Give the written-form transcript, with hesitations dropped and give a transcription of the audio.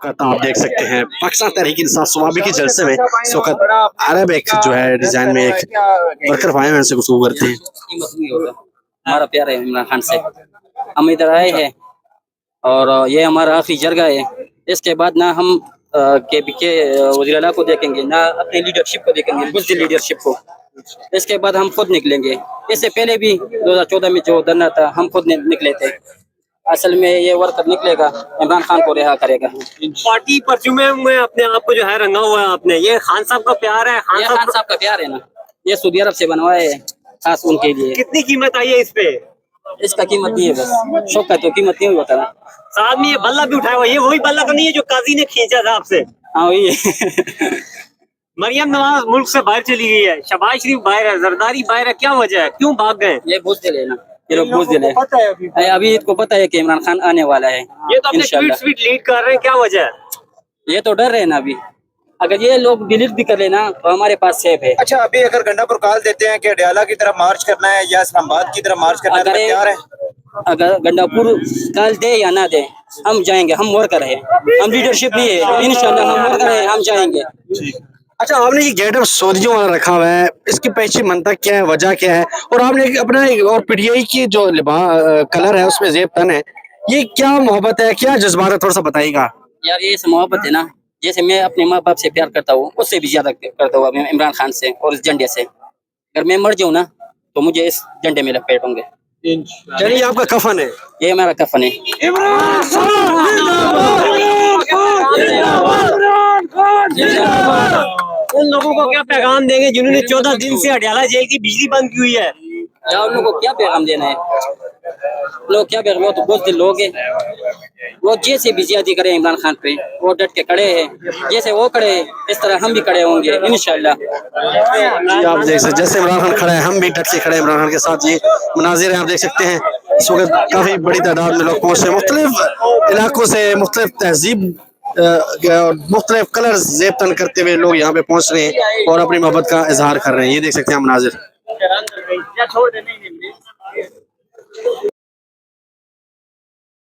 वक्त आप देख सकते हैं पाकिस्तान तहरीक इंसाफ स्वाबी के जलसे में इस वक्त अरब एक जो है डिजाइन में एक वर्कर आए हैं, उनसे गुफ्तगू करते हैं। हमारा प्यार है इमरान खान से, हम इधर आए हैं और ये हमारा आखिरी जरगा है। इसके बाद ना हम के वज़ीर आला को देखेंगे, ना अपनी लीडरशिप को देखेंगे, बुज़दिल लीडरशिप को। इसके बाद हम खुद निकलेंगे। इससे पहले भी 2014 में जो धरना था हम खुद निकले थे। असल में ये वर्कर निकलेगा, इमरान खान को रिहा करेगा। पार्टी परफ्यूम में अपने आप को जो है रंगा हुआ है आपने, ये खान साहब का प्यार है। खान साहब का प्यार है ना, ये सऊदी अरब से बनवाए है खास उनके लिए। कितनी कीमत आई है इस पे? इसका कीमत नहीं है, बस शौक का तो कीमत नहीं होता ना। साथ में ये बल्ला भी उठाया हुआ, ये वही बल्ला तो नहीं है जो काजी ने खींचा था आपसे? हाँ वही है। मरियम नवाज मुल्क से बाहर चली गई है, शहबाज शरीफ बाहर है, जरदारी बाहर है, क्या वजह है, क्यों भाग गए? ये बुज़दिल है ना, ये लोग बुज़दिल है। अभी इनको पता है कि इमरान खान आने वाला है। ये तो अपने ट्वीट लीड कर रहे हैं, क्या वजह है? ये तो डर रहे हैं ना अभी, अगर ये लोग डिलीट भी कर लेना तो हमारे पास सेफ है। अच्छा, अभी अगर गंडापुर कॉल देते हैं कि अडयाला की तरफ मार्च करना है या इस्लामाबाद की तरफ मार्च करना है, तो तैयार है? अगर गंडापुर कॉल दे या ना दे, हम जाएंगे। हम वर्कर है, हम लीडरशिप नहीं है, इंशाल्लाह हम वर्कर है, हम जाएंगे। अच्छा, आपने ये गेटअप सऊदियों वाला रखा हुआ है, इसकी पीछे मनता क्या है, वजह क्या है? और आपने अपना और पीटीआई की जो कलर है उसमें जेब तन है, ये क्या मोहब्बत है, क्या जज्बात है, थोड़ा सा बताइएगा। यार ये मोहब्बत है ना, जैसे मैं अपने माँ बाप से प्यार करता हूँ उससे भी ज्यादा करता हूँ इमरान खान से और इस झंडे से। अगर मैं मर जाऊँ ना तो मुझे इस झंडे में लपेटूंगे। चलिए, आपका कफन है, ये हमारा कफन है। उन लोगों को क्या पैगाम देंगे जिन्होंने 14 दिन से अडयाला जेल की बिजली बंद की हुई है? या उन लोगों को क्या पैगाम देना है? लोग क्या पैगाम, तो बुज़दिल लोग हैं, वो जैसे भी ज्यादती करें इमरान खान पे, वो डट के खड़े हैं। जैसे वो खड़े इस तरह हम भी खड़े होंगे इंशाल्लाह। जी आप देख सकते जैसे इमरान खान खड़ा है, हम भी डट के खड़े हैं इमरान खान के साथ। ये मनाजिर है, आप देख सकते हैं इस वक्त काफी बड़ी तादाद में लोग पहुंचे, मुख्तलिफ इलाकों से, मुख्तलिफ तहजीब मुख्तलिफ कलर जेब तन करते हुए लोग यहाँ पे पहुंच रहे हैं और अपनी मोहब्बत का इजहार कर रहे हैं। ये देख सकते हैं हम मनाजिर।